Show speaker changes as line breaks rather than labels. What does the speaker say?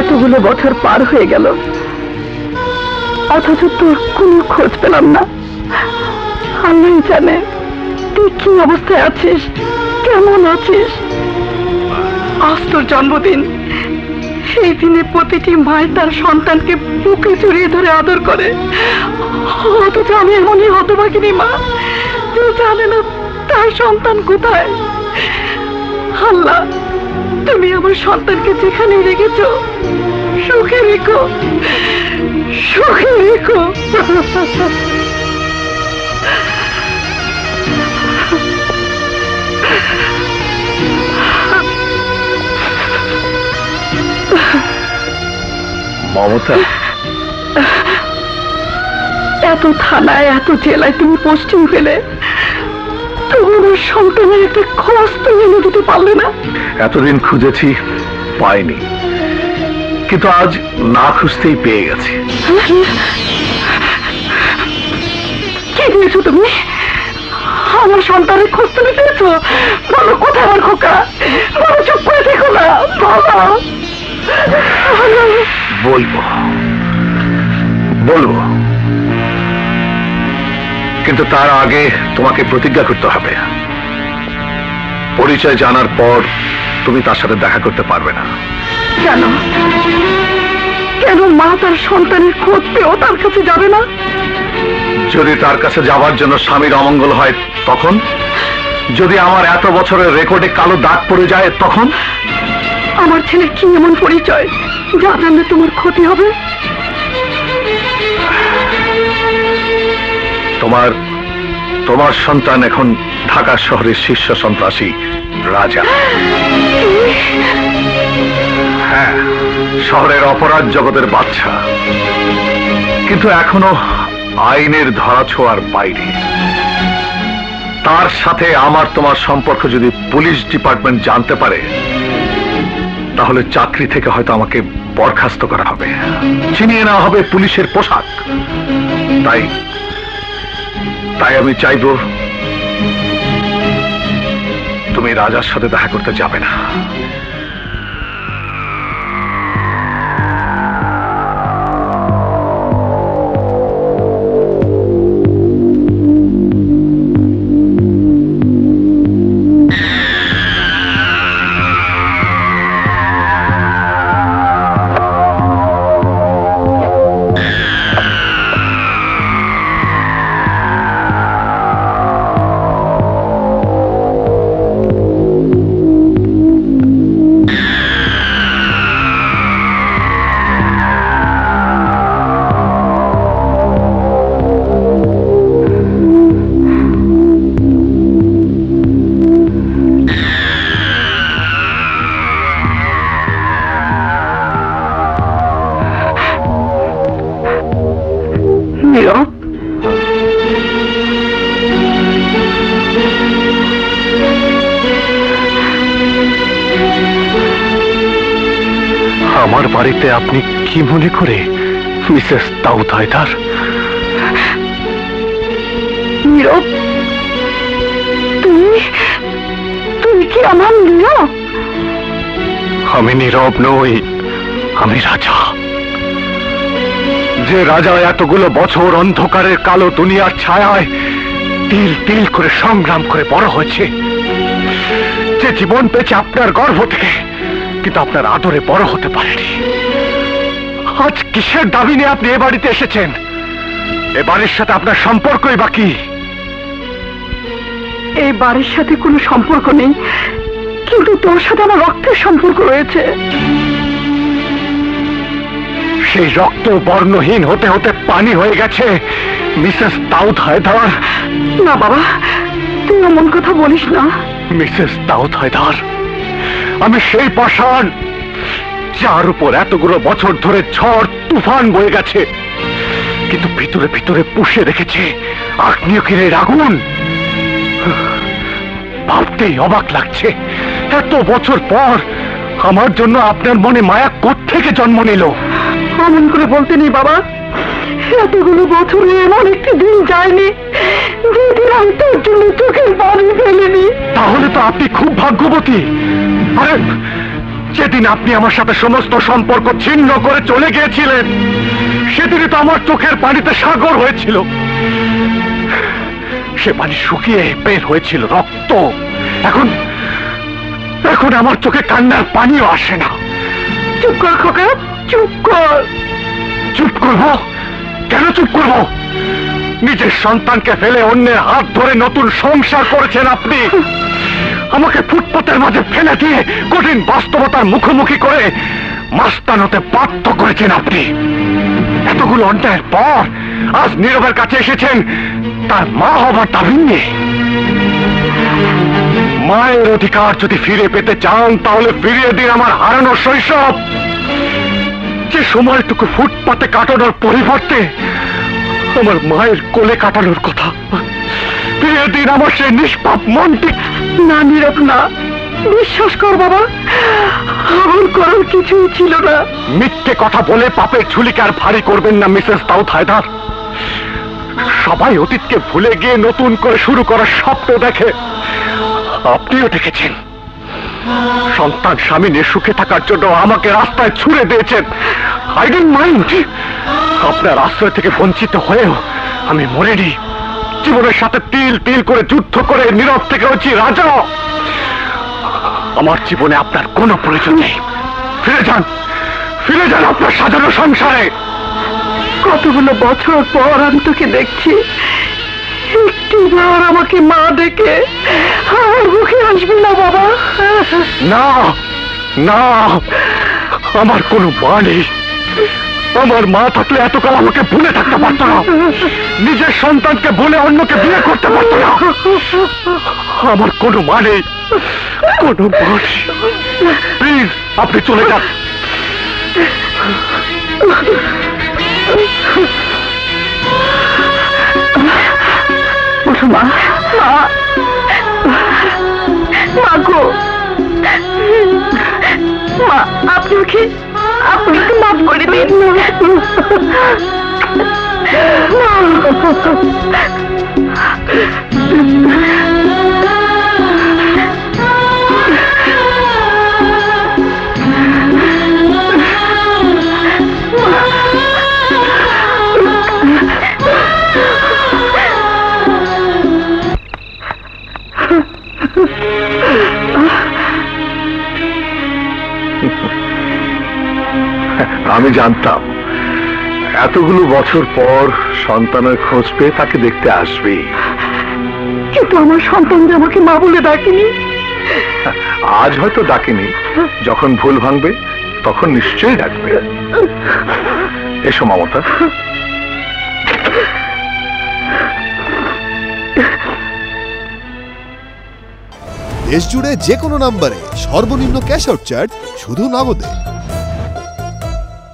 এতগুলো বছর পার হয়ে গেল, অথচ তোর কোনো খোঁজ পেলাম না। আল্লাহ জানে তুই কি অবস্থায় আছিস, কেমন আছিস। আজ তোর জন্মদিন, সেই দিনে প্রতিটি মায় তার সন্তানকে বুকে জড়িয়ে ধরে আদর করে, অথচ আমি এমনই হতভাগিনী মা যে জানে না তার সন্তান কোথায়। আল্লাহ, তুমি আমার সন্তানকে যেখানে রেখেছো সুখে রেখো, সুখে রেখো।
মমতা,
এত থানায় এত জেলায় তুমি পোস্টিং পেলে, তোমার সন্তানের একটা খোঁজ তুমি এনে দিতে পারলে না?
এতদিন খুঁজেছি, পাইনি, কিন্তু আজ না খুঁজতেই পেয়ে গেছি।
কি দিয়েছো তুমি? আমার সন্তানের খোঁজ তুমি পেয়েছো? বলো কোথায় আমার খোকা? বলো, চুপ করে দেখো না, বাবা।
বলবো বলবো, কিন্তু তার আগে তোমাকে প্রতিজ্ঞা করতে হবে, পরিচয় জানার পর তুমি তার সাথে দেখা করতে পারবে না।
কেন? কেন মা তার সন্তানের খোঁজ পেয়েও তার কাছে যাবে না?
যদি তার কাছে যাওয়ার জন্য স্বামীর অমঙ্গল হয় তখন? যদি আমার এত বছরের রেকর্ডে কালো দাগ পড়ে যায় তখন?
আমার ছেলে কি এমন পরিচয় যা জানলে তোমার ক্ষতি হবে?
তোমার সন্তান এখন ঢাকা শহরের শীর্ষ সন্ত্রাসী রাজা। হ্যাঁ, শহরের অপরাধ জগতের বাদশা, কিন্তু এখনো আইনের ধরাছোঁয়ার বাইরে। তার সাথে আমার তোমার সম্পর্ক যদি পুলিশ ডিপার্টমেন্ট জানতে পারে, তাহলে চাকরি থেকে হয়তো আমাকে বরখাস্ত করা হবে, ছিনিয়ে নেওয়া হবে পুলিশের পোশাক। তাই আমি চাইব তুমি রাজার সাথে দেখা করতে যাবে না। আমার বাড়িতে আপনি কি মনে করে মিসেস দাউদ হায়দার?
নীরব, তুই কি আমার নীরব?
আমি নীরব নই, আমি রাজা। যে রাজা এতগুলো বছর অন্ধকারের কালো দুনিয়ার ছায়ায় তিল তিল করে সংগ্রাম করে বড় হয়েছে, যে জীবন পেয়েছে আপনার গর্ভ থেকে, কিন্তু আপনার আদরে বড় হতে পারেনি। আজ কিসের দাবি নিয়ে আপনি এ বাড়িতে এসেছেন? এ বাড়ির সাথে আপনার সম্পর্কই বাকি।
এই বাড়ির সাথে কোনো সম্পর্ক নেই, কিন্তু তোর সাথে আমার রক্তের সম্পর্ক রয়েছে।
সেই রক্ত বর্ণহীন হতে হতে পানি হয়ে গেছে মিসেস দাউদ হায়দার।
না বাবা, তুই এমন কথা বলিস না।
মিসেস দাউদ হায়দার, আমি সেই পাষাণ যার উপর এতগুলো বছর ধরে ঝড় তুফান বয়ে গেছে, কিন্তু ভিতরে ভিতরে পুষে রেখেছে আগ্নেয়গিরির আগুন। ভাবতেই অবাক লাগছে, এত বছর পর আমার জন্য আপনার মনে মায়া কোত্থেকে জন্ম নিল?
এমন করে বলতে নেই বাবা, এতগুলো বছরে এমন একটি দিন যায়নি যেদিন আমি তোর জন্য চোখের পানি ফেলিনি।
তাহলে তো আপনি খুব ভাগ্যবতী। আরে যেদিন আপনি আমার সাথে সমস্ত সম্পর্ক ছিন্ন করে চলে গিয়েছিলেন, সেদিনই তো আমার চোখের পানিতে সাগর হয়েছিল। সে পানি শুকিয়ে বের হয়েছিল রক্ত। এখন এখন আমার চোখে কান্নার পানিও আসে না।
চুপ কর খোকা, চুপ কর।
চুপ করবো? কেন চুপ করবো? নিজের সন্তানকে ফেলে অন্যের হাত ধরে নতুন সংসার করেছেন আপনি। আমাকে ফুটপাতের মাঝে ফেলে দিয়ে কঠিন বাস্তবতার মুখোমুখি করে মাস্তানতে বাধ্য করেছেন আপনি। এতগুলো অন্যায়ের পর আজ নীরবের কাছে এসেছেন তার মা হবার দাবি নিয়ে। মায়ের অধিকার যদি ফিরে পেতে চান তাহলে ফিরিয়ে দিন আমার হারানো শৈশব। যে সময়টুকু ফুটপাতে কাটানোর পরিবর্তে আমার মায়ের কোলে কাটানোর কথা, ফিরিয়ে দিন আমার সেই নিষ্পাপ মনটি।
না নীরব, না, বিশ্বাস কর বাবা, আমার করার কিছুই ছিল না।
মিথ্যে কথা বলে পাপের ঝুলিকে আর ভারী করবেন না মিসেস দাউদ হায়দার। সবাই অতীতকে ভুলে গিয়ে নতুন করে শুরু করার স্বপ্ন দেখে, আপনিও দেখেছেন। সন্তান স্বামী নিয়ে সুখে থাকার জন্য আমাকে রাস্তায় ছুড়ে দিয়েছেন। I don't mind. আপনার আশ্রয় থেকে বঞ্চিত হয়েও আমি মরিনি। জীবনের সাথে তিল তিল করে যুদ্ধ করে নীরব থেকে হচ্ছি রাজা। আমার জীবনে আপনার কোনো প্রয়োজন নেই। ফিরে যান, ফিরে যান আপনার সাজানো সংসারে।
কতগুলো বছর পর আমি তোকে দেখছি, একটিবার আমাকে মা ডেকে আমার মুখে আসবি না বাবা।
না না, আমার কোনো মা নেই। আমার মা থাকলে এতকাল আমাকে ভুলে থাকতে পারতো না, নিজের সন্তানকে ভুলে অন্যকে বিয়ে করতে পারতো না। আমার কোনো মা নেই, কোনো মা নেই। প্লিজ আপনি চলে যান।
ওঠো মা, মা গো, মা আপনি ওকে মাফ করে দিন।
আমি জানতাম এতগুলো বছর পর সন্তানের খোঁজ পেয়ে তাকে দেখতে আসবে,
কিন্তু আমার সন্তান যে আমাকে মা বলে ডাকেনি।
আজ হয়তো ডাকেনি, যখন ভুল ভাঙবে তখন নিশ্চয়ই ডাকবে। এসো মমতা।
দেশ জুড়ে যে কোনো নম্বরে সর্বনিম্ন ক্যাশ আউট চার্জ শুধু নগদে।